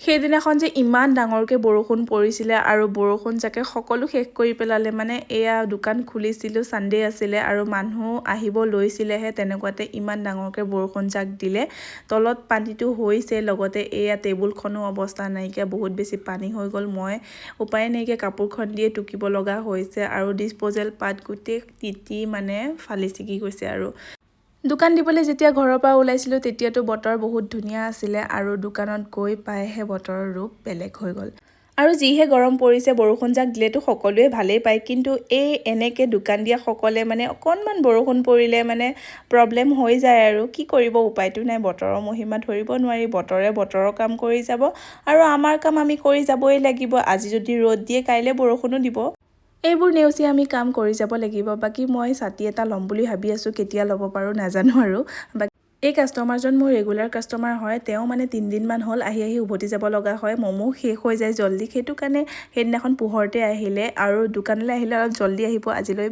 সেইদিনাখন যে ইমান ডাঙৰকৈ বৰষুণ পৰিছিলে আৰু বৰষুণ যাকে সকলো শেষ কৰি পেলালে। মানে এয়া দোকান খুলিছিলোঁ, ছানডে আছিলে আৰু মানুহ আহিব লৈছিলেহে, তেনেকুৱাতে ইমান ডাঙৰকৈ বৰষুণ জাক দিলে। তলত পানীটো হৈছে, লগতে এয়া টেবুলখনো অৱস্থা নাইকিয়া, বহুত বেছি পানী হৈ গ'ল। মই উপায় নাইকিয়া কাপোৰখন দিয়ে টুকিব লগা হৈছে আৰু ডিছপ'জেল পাত গোটেই তিতি মানে ফালি ছিগি গৈছে। আৰু দোকান দিবলৈ যেতিয়া ঘৰৰ পৰা ওলাইছিলোঁ তেতিয়াতো বতৰ বহুত ধুনীয়া আছিলে আৰু দোকানত গৈ পাইহে বতৰৰ ৰূপ বেলেগ হৈ গ'ল। আৰু যিহে গৰম পৰিছে, বৰষুণ জাক দিলেতো সকলোৱে ভালেই পায়, কিন্তু এই এনেকৈ দোকান দিয়া সকলে মানে অকণমান বৰষুণ পৰিলে মানে প্ৰব্লেম হৈ যায়। আৰু কি কৰিব, উপায়তো নাই, বতৰৰ মহিমা ধৰিব নোৱাৰি। বতৰে বতৰৰ কাম কৰি যাব আৰু আমাৰ কাম আমি কৰি যাবই লাগিব। আজি যদি ৰ'দ দিয়ে কাইলৈ বৰষুণো দিব। এইবোৰ নেওচি আমি কাম কৰি যাব লাগিব। বাকী মই ছাতি এটা ল'ম বুলি ভাবি আছোঁ, কেতিয়া ল'ব পাৰোঁ নাজানো। আৰু এই কাষ্টমাৰজন মোৰ ৰেগুলাৰ কাষ্টমাৰ হয়। তেওঁ মানে 3 দিনমান হ'ল আহি উভতি যাব লগা হয়। ম'মো শেষ হৈ যায় জল্দি, সেইটো কাৰণে সেইদিনাখন পোহৰতে আহিলে আৰু দোকানলৈ আহিলে অলপ জল্দি আহিব আজিলৈ।